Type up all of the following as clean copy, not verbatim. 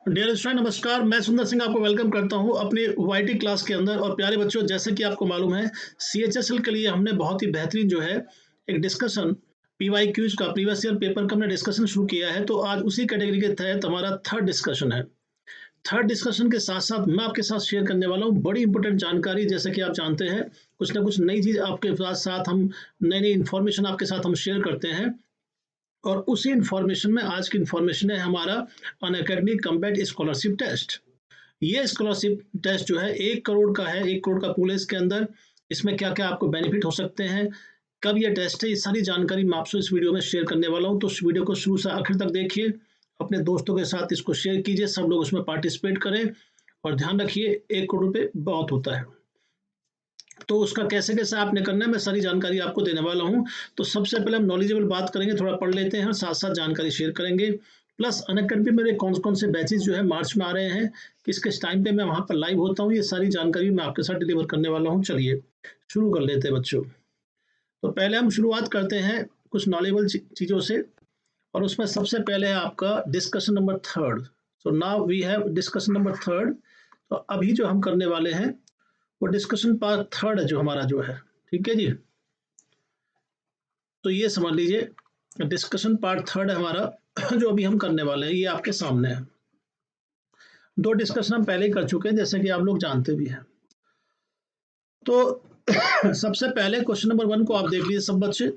Dear student नमस्कार, मैं सुंदर सिंह आपको वेलकम करता हूं अपनी वाईटी क्लास के अंदर। और प्यारे बच्चों, जैसे कि आपको मालूम है, सीएचएसएल के लिए हमने बहुत ही बेहतरीन जो है एक डिस्कशन पीवाईक्यूज का प्रीवियस ईयर पेपर का हमने डिस्कशन शुरू किया है। तो आज उसी कैटेगरी के तहत हमारा थर्ड डिस्कशन है। थर्ड डिस्कशन के साथ साथ मैं आपके साथ शेयर करने वाला हूँ बड़ी इंपॉर्टेंट जानकारी। जैसे कि आप जानते हैं, कुछ ना कुछ नई चीज आपके साथ साथ हम नई नई इन्फॉर्मेशन आपके साथ हम शेयर करते हैं। और उसी इन्फॉर्मेशन में आज की इन्फॉर्मेशन है हमारा अनअकैडमी कम्बैट स्कॉलरशिप टेस्ट। ये स्कॉलरशिप टेस्ट जो है 1 करोड़ का है, 1 करोड़ का पूल है इसके अंदर। इसमें क्या क्या आपको बेनिफिट हो सकते हैं, कब ये टेस्ट है, ये सारी जानकारी मैं आपसे इस वीडियो में शेयर करने वाला हूँ। तो इस वीडियो को शुरू से आखिर तक देखिए, अपने दोस्तों के साथ इसको शेयर कीजिए, सब लोग उसमें पार्टिसिपेट करें। और ध्यान रखिए, 1 करोड़ रुपये बहुत होता है। तो उसका कैसे कैसे आपने करना है, मैं सारी जानकारी आपको देने वाला हूँ। तो सबसे पहले हम नॉलेजेबल बात करेंगे, थोड़ा पढ़ लेते हैं और साथ साथ जानकारी शेयर करेंगे। प्लस अनअकैडमी मेरे कौन कौन से बैचेज जो है मार्च में आ रहे हैं, किस किस टाइम पे मैं वहां पर लाइव होता हूँ, ये सारी जानकारी मैं आपके साथ डिलीवर करने वाला हूँ। चलिए शुरू कर लेते हैं बच्चों। तो पहले हम शुरुआत करते हैं कुछ नॉलेजेबल चीजों से। और उसमें सबसे पहले है आपका discussion number third. So now we have discussion number third. तो अभी जो हम करने वाले हैं वो डिस्कशन पार्ट थर्ड है जो हमारा जो है। ठीक है जी। तो ये समझ लीजिए, डिस्कशन पार्ट थर्ड है हमारा जो अभी हम करने वाले हैं, ये आपके सामने है। 2 डिस्कशन हम पहले ही कर चुके हैं, जैसे कि आप लोग जानते भी हैं। तो सबसे पहले क्वेश्चन नंबर 1 को आप देख लीजिए सब बच्चे,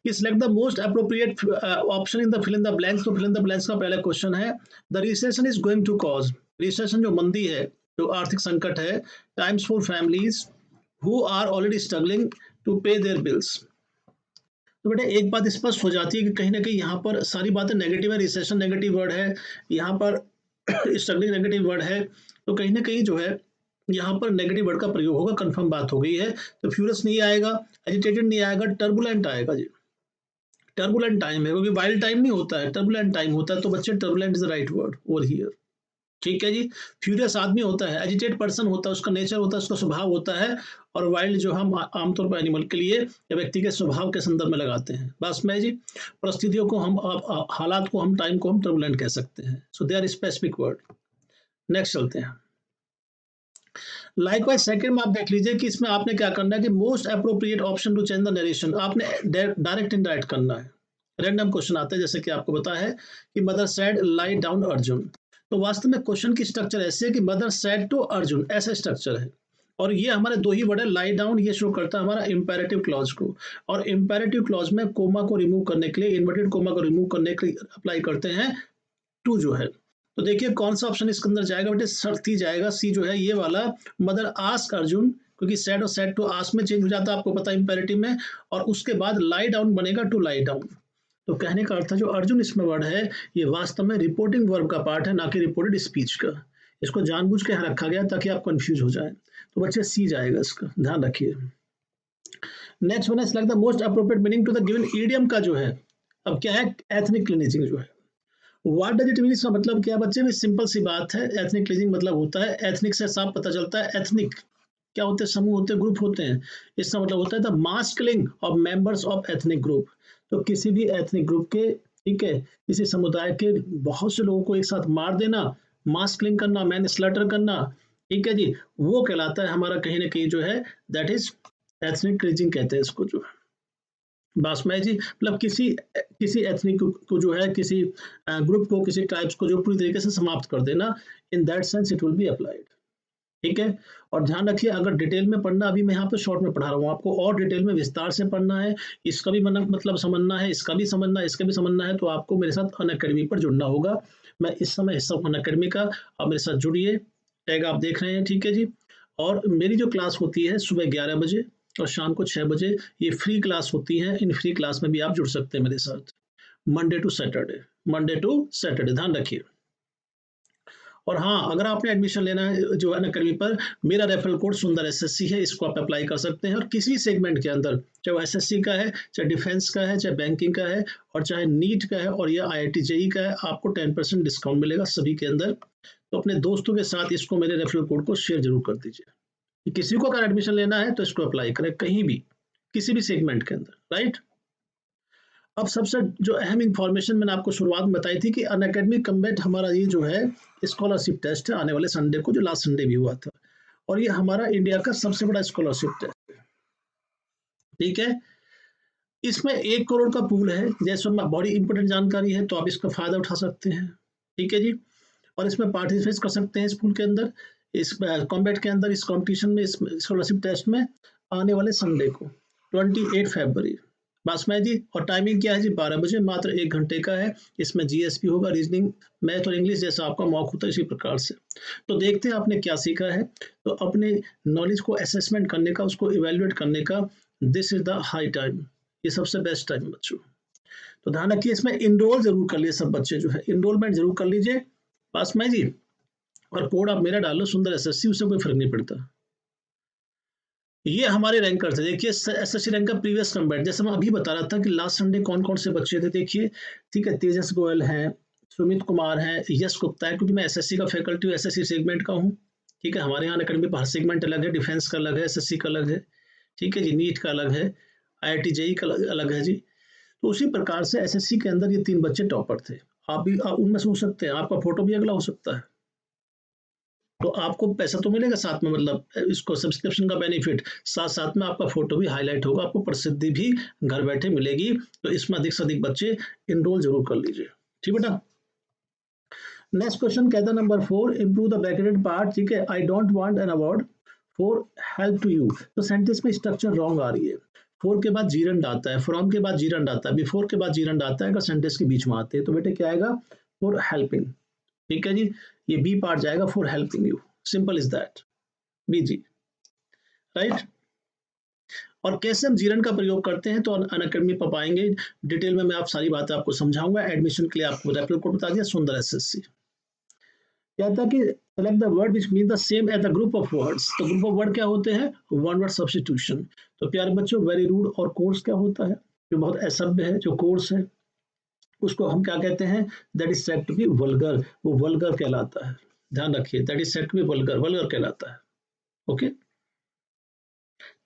कि select the most appropriate option in the fill in the blanks. तो फिल इन द ब्लैंक्स का पहला क्वेश्चन है, the recession is going to cause. Recession जो मंदी है, जो आर्थिक संकट है, times for families who are already struggling to pay their bills. तो बेटा एक बात स्पष्ट हो जाती है कि कहीं ना कहीं यहाँ पर सारी बातें नेगेटिव है। रिसेशन नेगेटिव वर्ड है, यहाँ पर स्ट्रगलिंग नेगेटिव वर्ड है। तो कहीं ना कहीं जो है यहाँ पर नेगेटिव वर्ड का प्रयोग होगा, कंफर्म बात हो गई है। तो फ्यूरियस नहीं आएगा, एजिटेटेड नहीं आएगा, टर्बुलेंट आएगा जी। टर्बुलेंट टाइम है, क्योंकि वाइल्ड टाइम नहीं होता है, टर्बुलेंट टाइम होता है। तो बच्चे turbulent is the right word over here. ठीक है जी। फ्यूरियस आदमी होता है, एजिटेट पर्सन होता है, उसका नेचर होता है, उसका स्वभाव होता है। और वाइल्ड जो हम आमतौर पर एनिमल के लिए या व्यक्ति के स्वभाव के संदर्भ में लगाते हैं। बस में जी, परिस्थितियों को हम हालात को हम टाइम को हम टर्बुलेंट कह सकते हैं। So they are specific word. Next चलते हैं। लाइकवाइज सेकंड में आप देख लीजिए कि इसमें आपने क्या करना है कि most appropriate option to change the narration आपने डायरेक्ट इनडायरेक्ट करना है। रैंडम क्वेश्चन आते हैं, जैसे कि आपको पता है कि mother said lie down Arjun. तो वास्तव में क्वेश्चन की स्ट्रक्चर ऐसी है कि मदर सेड टू अर्जुन, ऐसा स्ट्रक्चर है। और ये हमारे 2 ही वर्ड है, लाई डाउन ये शो करता है हमारा इंपेरेटिव क्लॉज को। और इंपेरेटिव क्लॉज में कोमा को रिमूव करने के लिए, इन्वर्टेड कोमा को रिमूव करने के लिए अप्लाई करते हैं टू जो है। तो देखिए कौन सा ऑप्शन इसके अंदर जाएगा बेटे, सी जाएगा। सी जो है ये वाला, मदर आस्क अर्जुन, क्योंकि सेड और सेड टू आस्क में चेंज हो जाता है, आपको पता है इंपेरेटिव में। और उसके बाद लाई डाउन बनेगा टू लाई डाउन। तो कहने का अर्थ है जो अर्जुन इसमें वर्ड है, ये वास्तव में रिपोर्टिंग वर्ब का पार्ट है, ना कि रिपोर्टेड स्पीच का। इसको जानबूझ के यहाँ रखा गया ताकि आप कंफ्यूज हो जाए। तो बच्चे सी जाएगा, इसका ध्यान रखिए। नेक्स्ट वन है select the most appropriate meaning to the given idiom का जो है, अब क्या है, एथनिक क्लीनिजिंग जो है। व्हाट डज इट मीन, इसका मतलब क्या है बच्चे, भी सिंपल सी बात है। एथनिक क्लीजिंग मतलब होता है, एथनिक से साफ पता चलता है। एथनिक क्या होते हैं, समूह होते हैं, ग्रुप होते हैं। इसका मतलब होता है the mass killing of members of ethnic group. तो किसी भी एथनिक ग्रुप के, ठीक है, किसी समुदाय के बहुत से लोगों को एक साथ मार देना, मास किलिंग करना, मैन स्लॉटर करना, ठीक है जी, वो कहलाता है हमारा कहीं ना कहीं जो है, दैट इज एथनिक क्लीजिंग कहते हैं इसको जो है। बासमय जी मतलब किसी किसी एथनिक को जो है, किसी ग्रुप को, किसी ट्राइब्स को जो पूरी तरीके से समाप्त कर देना, in that sense it will be applied. ठीक है। और ध्यान रखिए, अगर डिटेल में पढ़ना, अभी मैं यहाँ पे शॉर्ट में पढ़ा रहा हूँ आपको, और डिटेल में विस्तार से पढ़ना है, इसका भी मतलब समझना है, इसका भी समझना है, इसका भी समझना है, तो आपको मेरे साथ अनअकैडमी पर जुड़ना होगा। मैं इस समय हिस्सा हूँ अनअकैडमी का, आप मेरे साथ जुड़िए। टैग आप देख रहे हैं, ठीक है जी। और मेरी जो क्लास होती है सुबह 11 बजे और शाम को 6 बजे, ये फ्री क्लास होती है। इन फ्री क्लास में भी आप जुड़ सकते हैं मेरे साथ, Monday to Saturday, Monday to Saturday, ध्यान रखिए। और हाँ, अगर आपने एडमिशन लेना है जो है अनअकैडमी पर, मेरा रेफरल कोड सुंदर एसएससी है, इसको आप अप्लाई कर सकते हैं। और किसी सेगमेंट के अंदर, चाहे वो एसएससी का है, चाहे डिफेंस का है, चाहे बैंकिंग का है, और चाहे नीट का है, और या आईआईटी जेई का है, आपको 10% डिस्काउंट मिलेगा सभी के अंदर। तो अपने दोस्तों के साथ इसको, मेरे रेफरल कोड को शेयर जरूर कर दीजिए। किसी को अगर एडमिशन लेना है तो इसको अप्लाई करें कहीं भी, किसी भी सेगमेंट के अंदर, राइट। अब सबसे जो अहम इंफॉर्मेशन मैंने आपको शुरुआत में बताई थी कि अनअकैडमी कम्बैट हमारा ये जो है स्कॉलरशिप टेस्ट है, आने वाले संडे को, जो लास्ट संडे भी हुआ था, और ये हमारा इंडिया का सबसे बड़ा स्कॉलरशिप टेस्ट है। ठीक है, इसमें 1 करोड़ का पूल है, जैसे बड़ी इंपॉर्टेंट जानकारी है, तो आप इसका फायदा उठा सकते हैं। ठीक है जी, और इसमें पार्टिसिपेट कर सकते हैं स्कूल के अंदर, इस कॉम्बैट के अंदर, इस कॉम्पिटिशन में, इस स्कॉलरशिप टेस्ट में, आने वाले संडे को 28 फरवरी। बस में जी, और टाइमिंग क्या है जी, 12 बजे, मात्र 1 घंटे का है। इसमें जीएसपी होगा, रीजनिंग, मैथ और इंग्लिश जैसा आपका मॉक होता है, इसी प्रकार से। तो देखते हैं आपने क्या सीखा है, तो अपने नॉलेज को असेसमेंट करने का, उसको इवेल्युएट करने का, this is the high time, ये सबसे बेस्ट टाइम है बच्चों। तो ध्यान रखिए, इसमें इनरोल जरूर कर लिए सब बच्चे, जो है इनरोलमेंट जरूर कर लीजिए, पास में जी, और कोड आप मेरा डाल लो, सुंदर एसएससी, उससे कोई फर्क नहीं पड़ता। ये हमारे रैंकर थे, देखिए एसएससी रैंक का प्रीवियस कम्बैट, जैसे मैं अभी बता रहा था कि लास्ट संडे कौन कौन से बच्चे थे, देखिए। ठीक है, तेजस गोयल हैं, सुमित कुमार हैं, यश गुप्ता है, क्योंकि मैं एसएससी का फैकल्टी हूँ, एसएससी सेगमेंट का हूँ। ठीक है, हमारे यहाँ अकेडमी पर हर सेगमेंट अलग है, डिफेंस का अलग है, एसएससी का अलग है। ठीक है जी, नीट का अलग है, आईआईटी जेई का अलग है जी। तो उसी प्रकार से एसएससी के अंदर ये 3 बच्चे टॉपर थे। आप भी उनमें से हो सकते हैं, आपका फोटो भी अगला हो सकता है, तो आपको पैसा तो मिलेगा साथ में, मतलब इसको सब्सक्रिप्शन का बेनिफिट, साथ साथ में आपका फोटो भी हाईलाइट होगा, आपको प्रसिद्धि भी घर बैठे मिलेगी। तो इसमें अधिक से अधिक बच्चे इनरोल जरूर कर लीजिए। ठीक बेटा, नेक्स्ट क्वेश्चन कहता है number 4, improve the bracketed part. ठीक है, I don't want an award for help to you. तो सेंटेंस में स्ट्रक्चर रॉन्ग आ रही है, फोर के बाद जीरंड आता है, फ्रॉम के बाद जीरंड आता है, बिफोर के बाद जीरंड आता है, अगर सेंटेंस के बीच में आते हैं, तो बेटे क्या आएगा, फॉर हेल्पिंग। ठीक है जी, ये बी पार्ट जाएगा, for helping you, simple is that, B जी, राइट। और कैसे हम जीरन का प्रयोग करते हैं, तो अनअकैडमी पर पाएंगे, डिटेल में मैं आप सारी बातें आपको समझाऊंगा। एडमिशन के लिए आपको रेफरल कोड बता दिया, सुंदर एसएससी। क्या था कि select the word which mean the same as the group of words. तो ग्रुप ऑफ वर्ड क्या होते हैं, वन वर्ड सब्स्टिट्यूशन। तो प्यारे बच्चों, वेरी रूड और कोर्स क्या होता है, जो बहुत असभ्य है, जो कोर्स है, उसको हम क्या कहते हैं, that is said to be vulgar, वो वल्गर कहलाता है। ध्यान रखिए, that is said to be vulgar, vulgar कहलाता है। ओके,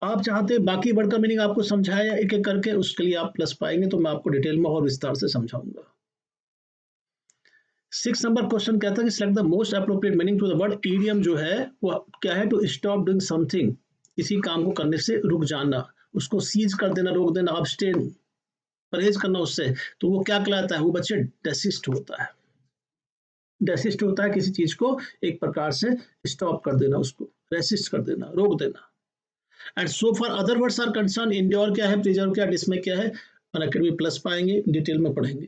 आप चाहते हैं बाकी वर्ड का मीनिंग आपको समझाया एक एक करके, उसके लिए आप प्लस पाएंगे, तो मैं आपको डिटेल में और विस्तार से समझाऊंगा। 6 नंबर क्वेश्चन कहता है कि select the most appropriate meaning to the word idiom. जो है वो क्या है, टू स्टॉप डूइंग समथिंग, किसी काम को करने से रुक जाना, उसको सीज कर देना, रोक देना, अब्सटेन, परहेज करना उससे, तो वो क्या कहलाता है, वो बच्चे डेसिस्ट होता है। डेसिस्ट होता है किसी चीज को एक प्रकार से स्टॉप कर देना, उसको रेसिस्ट कर देना, रोक देना। And so for other words are concern, endure क्या है, प्रिजर्व क्या, डिसमे क्या है, अनअकैडमी प्लस पाएंगे, डिटेल में पढ़ेंगे।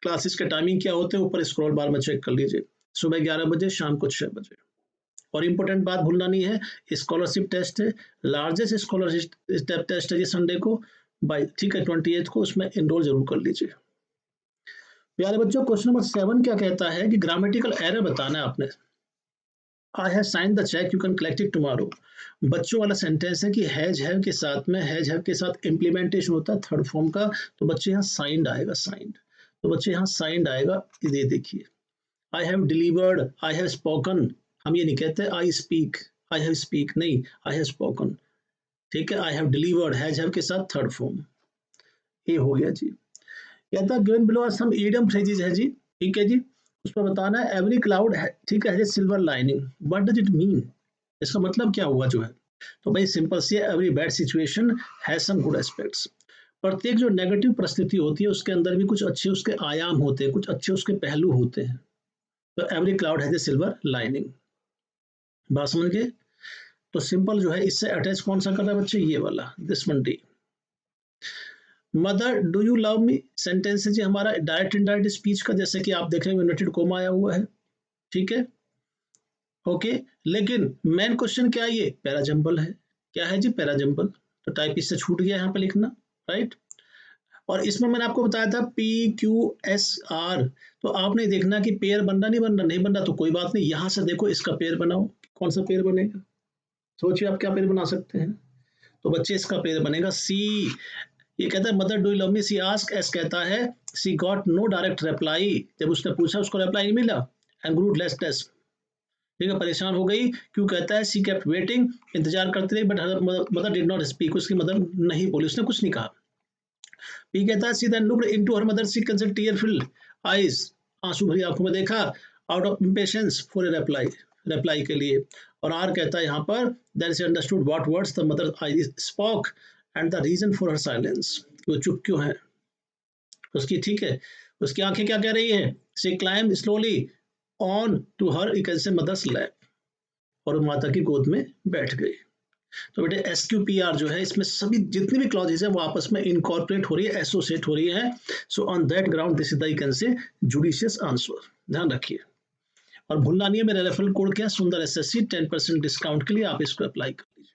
क्लासेस के टाइमिंग क्या होते हैं, ऊपर स्क्रॉल बार में चेक कर लीजिए, सुबह 11 बजे, शाम को 6 बजे। और इंपॉर्टेंट बात भूलना नहीं है, स्कॉलरशिप टेस्ट है, लार्जेस्ट स्कॉलरशिप टेस्ट है ये संडे को, बाई, ठीक है, 28 को, उसमें इनरोल जरूर कर लीजिए। प्यारे बच्चों, क्वेश्चन नंबर 7 क्या कहता है कि ग्रामेटिकल एरर बताना है आपने। I have sign the cheque, you can collect it tomorrow. बच्चों वाला सेंटेंस है कि हैज हैव के साथ में, हैज हैव के साथ इम्प्लीमेंटेशन होता है थर्ड फॉर्म का, तो बच्चे यहाँ साइंड आएगा, साइंड। तो बच्चे यहाँ साइंड आएगा, ये देखिए, I have delivered, I have spoken, हम ये नहीं कहते I speak, I have speak नहीं, आई हैव स्पोकन। ठीक है, I have delivered, has have के साथ थर्ड फॉर्म, ये हो गया जी। कहता है given below are some idiom phrases है जी। ठीक है जी, उसमें बताना है एवरी क्लाउड है, ठीक है, silver lining, what does it mean, इसका मतलब क्या हुआ जो है। तो भाई सिंपल सी है, every bad situation has some good aspects. प्रत्येक जो नेगेटिव परिस्थिति होती है उसके अंदर भी कुछ अच्छे उसके आयाम होते हैं, कुछ अच्छे उसके पहलू होते हैं। तो every cloud has a silver lining, बात समझ गए। तो सिंपल जो है, इससे अटैच कौन सा कर रहा है बच्चे, ये वाला, this one D. Mother do you love me, sentence है जी हमारा डायरेक्ट इनडायरेक्ट स्पीच का, जैसे कि आप देख रहे हैं इन्वर्टेड कोमा आया हुआ है। ठीक है, ओके, लेकिन मेन क्वेश्चन क्या है, ये पैराजंबल है, क्या है जी, पैराजंबल। तो टाइप इससे छूट गया यहाँ पे लिखना, राइट। और इसमें मैंने आपको बताया था पी क्यू एस आर, तो आपने देखना कि पेयर बनना नहीं बनना, नहीं बनना तो कोई बात नहीं, यहां से देखो इसका पेयर बनाओ, कौन सा पेयर बनेगा, सोचिए आप क्या पेयर बना सकते हैं। तो बच्चे इसका पेयर बनेगा सी। ये कहता है mother do you love me, she ask, S कहता है she got no direct reply, जब उसने पूछा उसको रिप्लाई नहीं मिला, एंड ग्रू लेस टेस्ट, ठीक है, परेशान हो गई, क्यों कहता है सी केप्ट वेटिंग, इंतजार करते रही, but mother did not speak, उसकी मदर नहीं बोली, उसने कुछ नहीं कहा। पी कहता है she then looked into her mother, she can tear filled eyes, आंसू भरी आंखों में देखा, out of impatience for a reply के लिए। और आर कहता है यहाँ पर there she understood what words the mother I spoke and the reason for her silence, वो चुप क्यों है उसकी, ठीक है, उसकी आंखें क्या कह रही है, she climb slowly on to her, you can say mother's lap, और माता की गोद में बैठ गई। तो बेटे SQPR जो है इसमें सभी जितनी भी क्लॉजेज है वो आपस में इनकॉर्पोरेट हो रही है, एसोसिएट हो रही है। So on that ground this is the you can से जुडिशियस आंसर, ध्यान रखिए। और भूलना नहीं है मेरा रेफरल कोड क्या है, सुंदर SSC, 10% डिस्काउंट के लिए आप इसको अप्लाई कर लीजिए।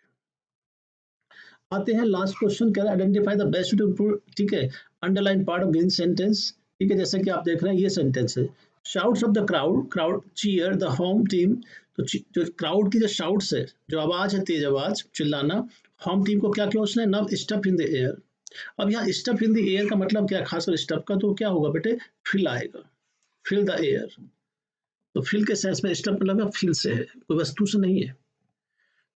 आते हैं लास्ट क्वेश्चन, कह रहा है identify the best to improve, ठीक है, underline part of given sentence, ठीक है, जैसे कि आप देख रहे हैं ये सेंटेंस है, shouts of the crowd cheer the home team. तो जो क्राउड की जो शाउट्स है, जो आवाज है, तेज आवाज, चिल्लाना, होम टीम को क्या किया उसने, नव स्टफ इन द एयर। अब यहाँ स्टफ इन द एयर का मतलब क्या, खासकर स्टफ का तो क्या होगा बेटे, फिल आएगा, फिल द एयर। तो फिल के सेंस में स्टफ मतलब फिल से है, कोई वस्तु से नहीं है।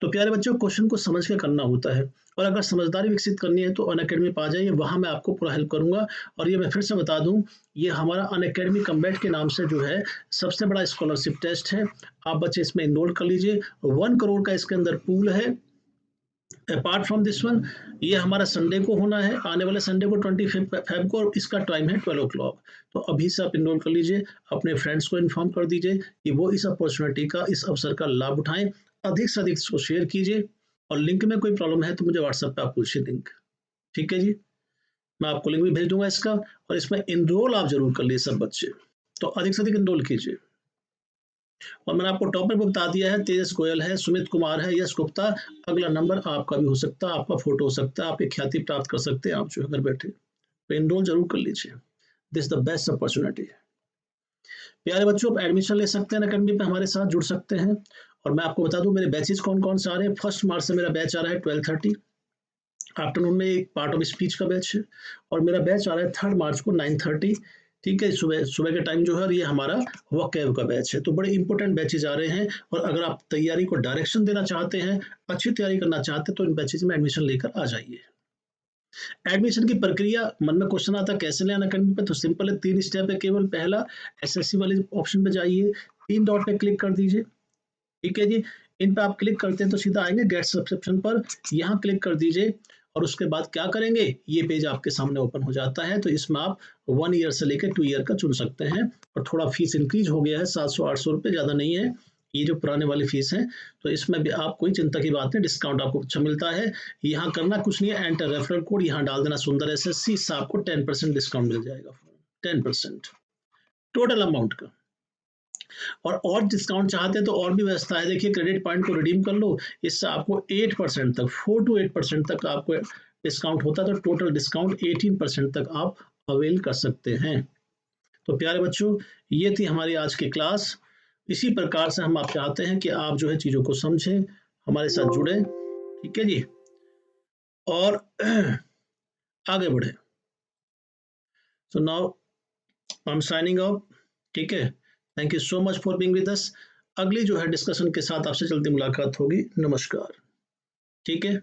तो प्यारे बच्चों क्वेश्चन को समझ के करना होता है, और अगर समझदारी विकसित करनी है तो अनअकैडमी पे आ जाइए, वहां मैं आपको पूरा हेल्प करूंगा। और ये मैं फिर से बता दूं, ये हमारा अनअकैडमी कम्बैट के नाम से जो है सबसे बड़ा स्कॉलरशिप टेस्ट है, आप बच्चे इसमें इनरोल कर लीजिए। 1 करोड़ का इसके अंदर पूल है। अपार्ट फ्रॉम दिस वन, ये हमारा संडे को होना है, आने वाले संडे को 25 फेब को, और इसका टाइम है 12 o'clock। तो अभी से आप इनरोल कर लीजिए, अपने फ्रेंड्स को इन्फॉर्म कर दीजिए कि वो इस अपॉर्चुनिटी का, इस अवसर का लाभ उठाएं। अधिक से अधिक इसको शेयर कीजिए, और लिंक में कोई प्रॉब्लम है तो मुझे व्हाट्सएप पे आप पूछिए लिंक, ठीक है जी, मैं आपको लिंक भी भेज दूंगा इसका। और इसमें इनरोल आप जरूर कर लीजिए सब बच्चे, तो अधिक से अधिक इनरोल कीजिए। और मैंने आपको टॉपिक भी बता दिया है, तेजस गोयल है, सुमित कुमार है, यश गुप्ता। अगला नंबर आपका भी हो सकता है, आपका फोटो हो सकता है, आप एक ख्याति प्राप्त कर सकते हैं आप जो घर बैठे। तो इनरोल जरूर कर लीजिए, दिस द बेस्ट अपॉर्चुनिटी। प्यारे बच्चों, आप एडमिशन ले सकते हैं अकेडमी पे, हमारे साथ जुड़ सकते हैं। और मैं आपको बता दूं मेरे बैचेस कौन कौन से आ रहे हैं। 1 मार्च से मेरा बैच आ रहा है 12:30 आफ्टरनून में, एक पार्ट ऑफ स्पीच का बैच है। और मेरा बैच आ रहा है 3 मार्च को 9:30, ठीक है, सुबह सुबह के टाइम जो है, और ये हमारा वॉकैब का बैच है। तो बड़े इंपॉर्टेंट बैचेज आ रहे हैं, और अगर आप तैयारी को डायरेक्शन देना चाहते हैं, अच्छी तैयारी करना चाहते हैं, तो इन बैचेज में एडमिशन लेकर आ जाइए। एडमिशन की प्रक्रिया, मन में क्वेश्चन आता है कैसे लें अनअकैडमी पे, तो सिंपल है, 3 स्टेप है केवल। पहला, SSC वाले ऑप्शन पे जाइए, 3 डॉट पे क्लिक कर दीजिए, ठीक है जी। इन पे आप क्लिक करते हैं तो सीधा आएंगे गेट सब्सक्रिप्शन पर, यहाँ क्लिक कर दीजिए। और उसके बाद क्या करेंगे, ये पेज आपके सामने ओपन हो जाता है। तो इसमें आप 1 ईयर से लेकर 2 ईयर का चुन सकते हैं। और थोड़ा फीस इंक्रीज हो गया है, 700-800 रुपये, ज़्यादा नहीं है, ये जो पुराने वाली फीस है। तो इसमें भी आप कोई चिंता की बात नहीं, डिस्काउंट आपको अच्छा मिलता है। यहाँ करना कुछ नहीं है, एंटर रेफरल कोड यहाँ डाल देना, सुंदर SSC, इससे आपको 10% डिस्काउंट मिल जाएगा, 10% टोटल अमाउंट का। और डिस्काउंट चाहते हैं तो और भी व्यवस्था है, देखिए क्रेडिट पॉइंट को रिडीम कर लो, इससे आपको 8% तक, 4 to 8% तक आपको डिस्काउंट होता है। तो टोटल डिस्काउंट 18% तक आप अवेल कर सकते हैं। तो प्यारे बच्चों, ये थी हमारी आज की क्लास। इसी प्रकार से हम आप चाहते हैं कि आप जो है चीज़ों को समझें, हमारे साथ जुड़े, ठीक है जी, और आगे बढ़े। So now I am signing off, ठीक है, thank you so much for being with us. अगली जो है डिस्कशन के साथ आपसे जल्दी मुलाकात होगी, नमस्कार, ठीक है।